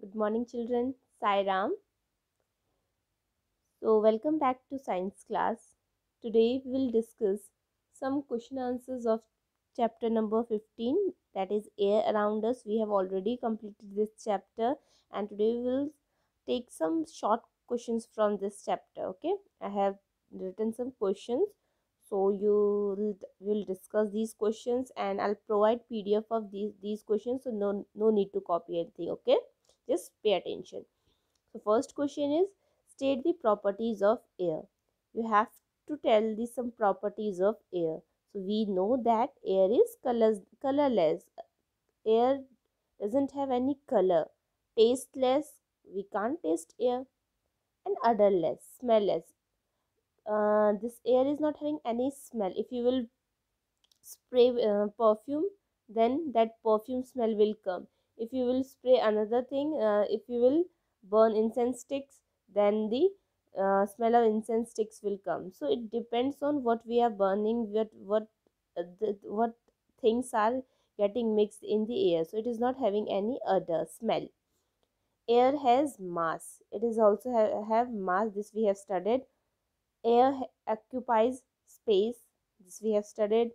Good morning, children. Sai Ram. So, welcome back to science class. Today, we will discuss some question answers of chapter number 15, that is air around us. We have already completed this chapter, and today we will take some short questions from this chapter. Okay, I have written some questions, so you will discuss these questions, and I'll provide PDF of these questions, so no need to copy anything. Okay, just pay attention. So first question is, state the properties of air. You have to tell the some properties of air. So we know that air is colorless. Air doesn't have any color. Tasteless, we can't taste air. And odorless, smellless. This air is not having any smell. If you will spray perfume, then that perfume smell will come. If you will spray another thing, if you will burn incense sticks, then the smell of incense sticks will come. So it depends on what we are burning, what things are getting mixed in the air. So it is not having any other smell. Air has mass. It is also have mass. This we have studied. Air occupies space. This we have studied.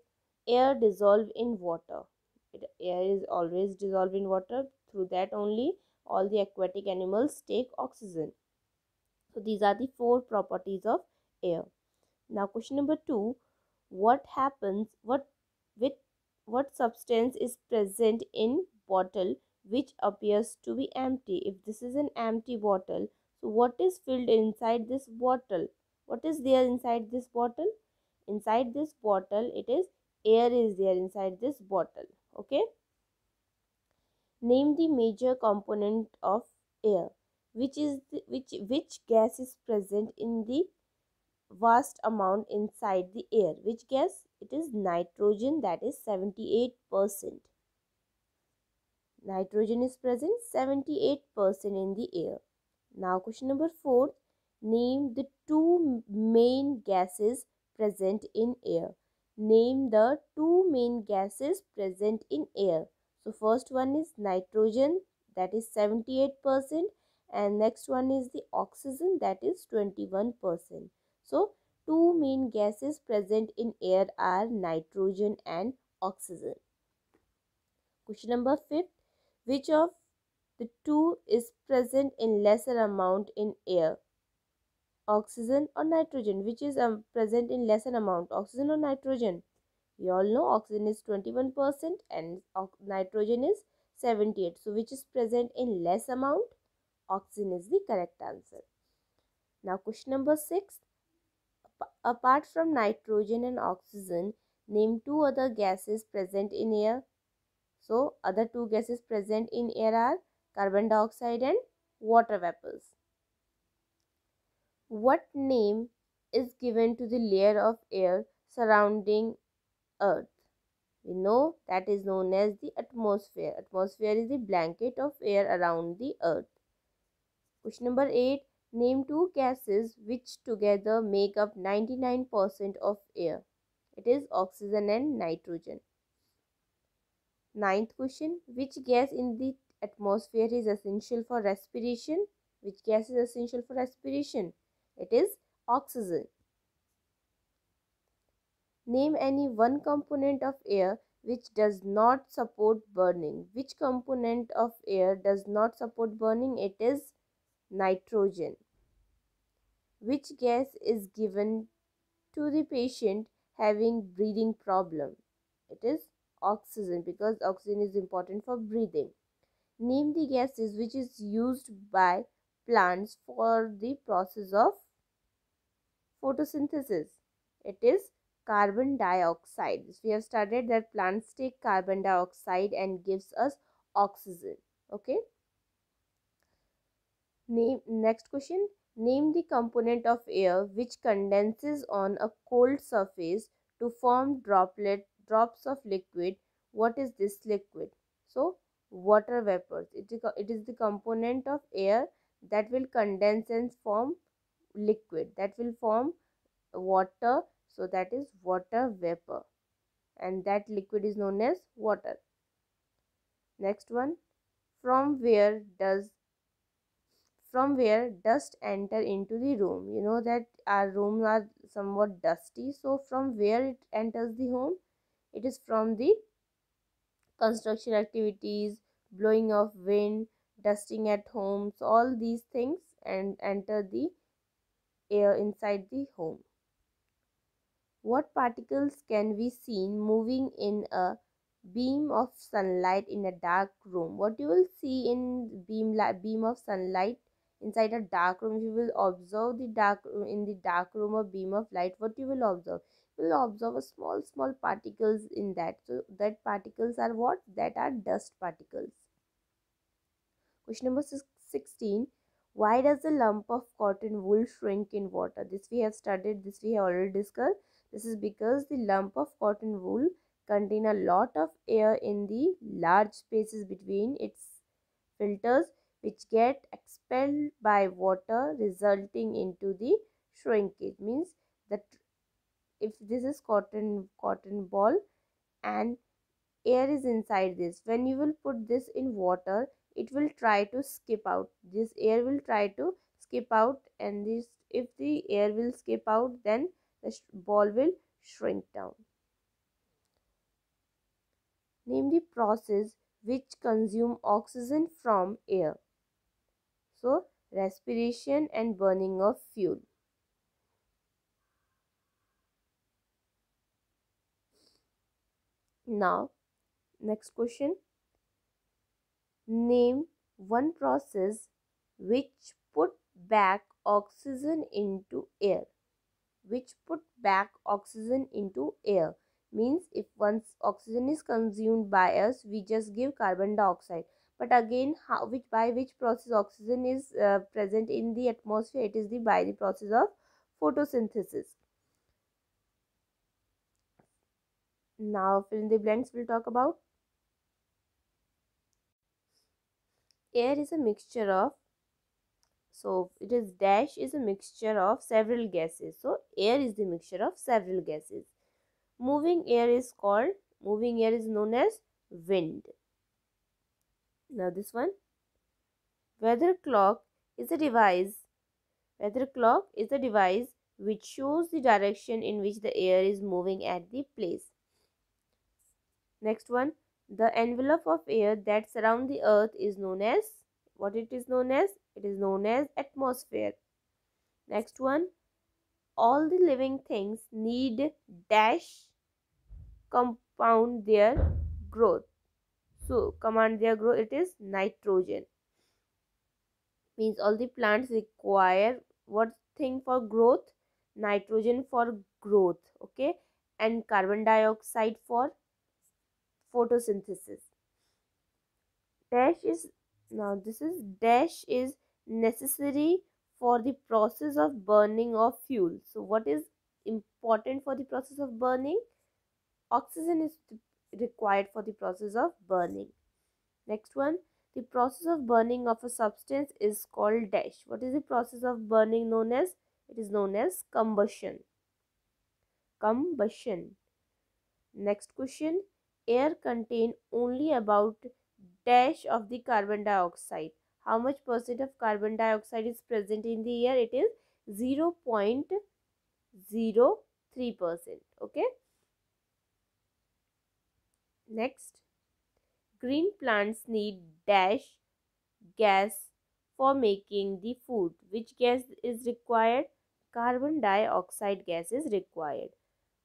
Air dissolve in water. Air is always dissolved in water. Through that only all the aquatic animals take oxygen. So these are the four properties of air. Now question number 2. What happens, with what substance is present in bottle which appears to be empty? If this is an empty bottle, so what is filled inside this bottle? What is there inside this bottle? Inside this bottle, it is air is there inside this bottle. Okay. Name the major component of air. Which gas is present in the vast amount inside the air? Which gas? It is nitrogen, that is 78%. Nitrogen is present 78% in the air. Now question number 4. Name the two main gases present in air. Name the two main gases present in air. So first one is nitrogen, that is 78%, and next one is the oxygen, that is 21%. So two main gases present in air are nitrogen and oxygen. Question number 5. Which of the two is present in lesser amount in air? Oxygen or nitrogen? Which is present in lesser amount, oxygen or nitrogen? We all know oxygen is 21% and nitrogen is 78. So which is present in less amount? Oxygen is the correct answer. Now question number 6. Apart from nitrogen and oxygen, name two other gases present in air. So other two gases present in air are carbon dioxide and water vapors. What name is given to the layer of air surrounding Earth? We know that is known as the atmosphere. Atmosphere is the blanket of air around the Earth. Question number 8. Name two gases which together make up 99% of air. It is oxygen and nitrogen. Ninth question. Which gas in the atmosphere is essential for respiration? Which gas is essential for respiration? It is oxygen. Name any one component of air which does not support burning. Which component of air does not support burning? It is nitrogen. Which gas is given to the patient having breathing problem? It is oxygen, because oxygen is important for breathing. Name the gases which is used by plants for the process of photosynthesis. It is carbon dioxide. We have studied that plants take carbon dioxide and gives us oxygen. Okay. Next question. Name the component of air which condenses on a cold surface to form drops of liquid. What is this liquid? So water vapors. It is the component of air that will condense and form liquid, that will form water. So that is water vapor, and that liquid is known as water. Next one. From where does from where dust enter into the room. You know that our rooms are somewhat dusty, so from where it enters the home? It is from the construction activities, blowing of wind, dusting at homes, all these things and enter the air inside the home. What particles can be seen moving in a beam of sunlight in a dark room? What you will see in beam of sunlight inside a dark room? If you will observe the dark in the dark room or beam of light, what you will observe? You will observe a small particles in that. So that particles are what? That are dust particles. Question number 16. Why does a lump of cotton wool shrink in water? This we have studied, this we have already discussed. This is because the lump of cotton wool contain a lot of air in the large spaces between its filters, which get expelled by water, resulting into the shrinkage. Means that if this is cotton ball and air is inside this, when you will put this in water, it will try to skip out. This air will try to skip out, and this, if the air will skip out, then the ball will shrink down. Name the process which consume oxygen from air. So respiration and burning of fuel. Now next question. Name one process which put back oxygen into air. Which put back oxygen into air means if once oxygen is consumed by us, we just give carbon dioxide. But again, by which process oxygen is present in the atmosphere? It is by the process of photosynthesis. Now fill in the blanks. We'll talk about air is a mixture of, so it is dash is a mixture of several gases. So air is the mixture of several gases. Moving air is known as wind. Now this one, weather clock is a device. Weather clock is a device which shows the direction in which the air is moving at the place. Next one, the envelope of air that surround the earth is known as, what it is known as? It is known as atmosphere. Next one, all the living things need dash compound their growth. So command their growth, it is nitrogen. Means all the plants require what thing for growth? Nitrogen for growth, okay, and carbon dioxide for photosynthesis. Dash is, now this is dash is necessary for the process of burning of fuel. So what is important for the process of burning? Oxygen is required for the process of burning. Next one, the process of burning of a substance is called dash. What is the process of burning known as? It is known as combustion. Combustion. Next question, air contain only about dash of the carbon dioxide. How much percent of carbon dioxide is present in the air? It is 0.03%. Okay. Next, green plants need dash gas for making the food. Which gas is required? Carbon dioxide gas is required.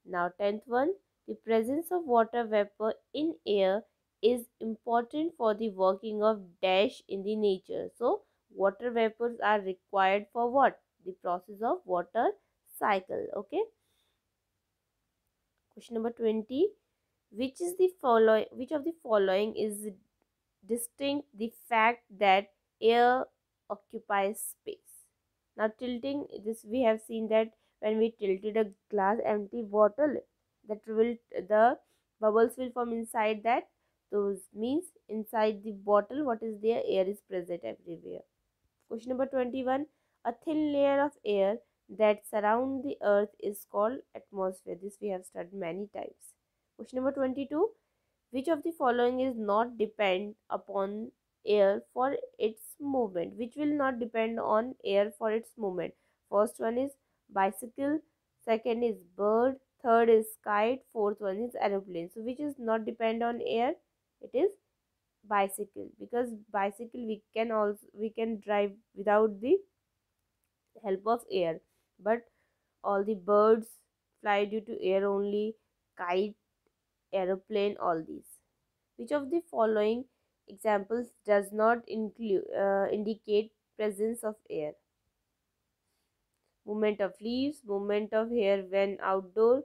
Now 10th one, the presence of water vapor in air is important for the working of dash in the nature. So water vapors are required for what? The process of water cycle. Okay. Question number 20. Which of the following is distinct the fact that air occupies space? Now tilting, this we have seen that when we tilted a glass empty bottle, that will, the bubbles will form inside that. Those means inside the bottle what is there? Air is present everywhere. Question number 21. A thin layer of air that surround the earth is called atmosphere. This we have studied many times. Question number 22. Which of the following is not depend upon air for its movement, which will not depend on air for its movement. First one is bicycle, second is bird, third is kite, fourth one is aeroplane. So which is not depend on air? It is bicycle, because bicycle we can drive without the help of air, but all the birds fly due to air only, kite, aeroplane, all these. Which of the following examples does not indicate presence of air? Movement of leaves, movement of hair when outdoor,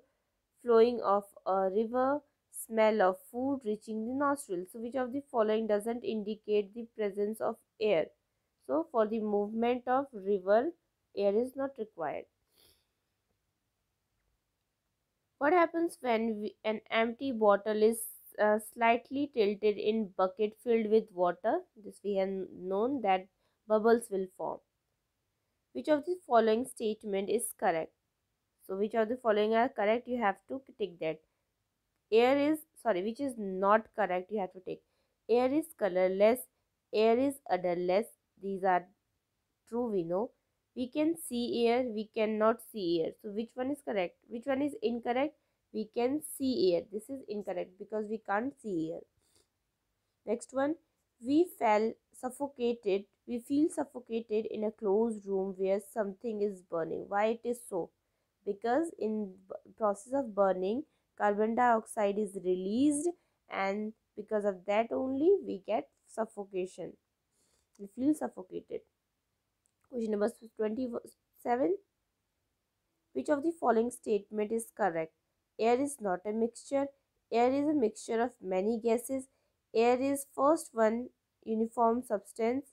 flowing of a river, smell of food reaching the nostrils. So which of the following doesn't indicate the presence of air? So for the movement of river, air is not required. What happens when an empty bottle is slightly tilted in bucket filled with water? This we have known that bubbles will form. Which of the following statement is correct? So which of the following are correct? You have to tick that. Air is, sorry, which is not correct? You have to tick. Air is colorless. Air is odorless. These are true, we know. We can see air, we cannot see air. So which one is correct? Which one is incorrect? We can see air. This is incorrect because we can't see air. Next one, we feel suffocated. We feel suffocated in a closed room where something is burning. Why it is so? Because in process of burning, carbon dioxide is released, and because of that only we get suffocation. We feel suffocated. Question number 27. Which of the following statement is correct? Air is not a mixture. Air is a mixture of many gases. Air is first one uniform substance.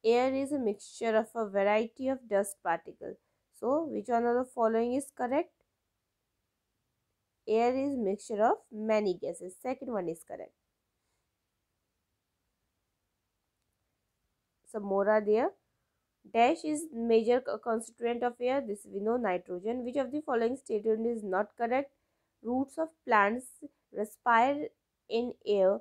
Air is a mixture of a variety of dust particles. So, which one of the following is correct? Air is mixture of many gases. Second one is correct. Some more are there. Dash is major constituent of air. This we know, nitrogen. Which of the following statement is not correct? Roots of plants respire in air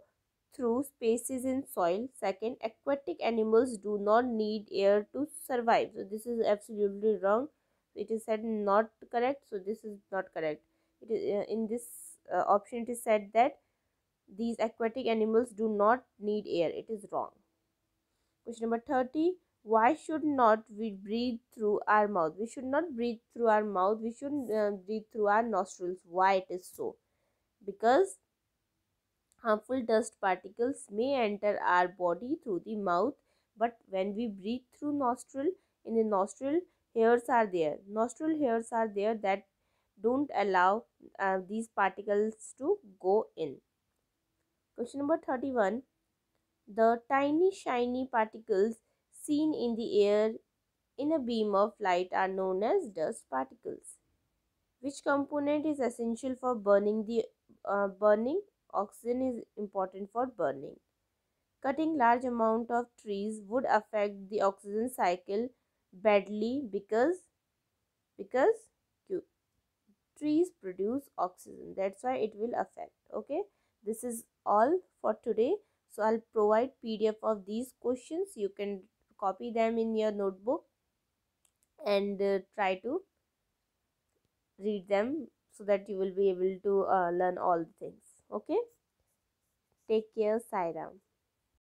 through spaces in soil. Second, aquatic animals do not need air to survive. So this is absolutely wrong. It is said not correct. So this is not correct. It is in this option. It is said that these aquatic animals do not need air. It is wrong. Question number 30. Why should not we breathe through our mouth? We should not breathe through our mouth. We should breathe through our nostrils. Why it is so? Because harmful dust particles may enter our body through the mouth, but when we breathe through nostril, in the nostril hairs are there. Nostril hairs are there that don't allow these particles to go in. Question number 31. The tiny shiny particles seen in the air in a beam of light are known as dust particles. Which component is essential for burning? Burning oxygen is important for burning. Cutting large amount of trees would affect the oxygen cycle badly because trees produce oxygen. That's why it will affect. Okay, this is all for today. So I'll provide PDF of these questions. You can copy them in your notebook and try to read them so that you will be able to learn all the things. Okay, take care. Sai Ram.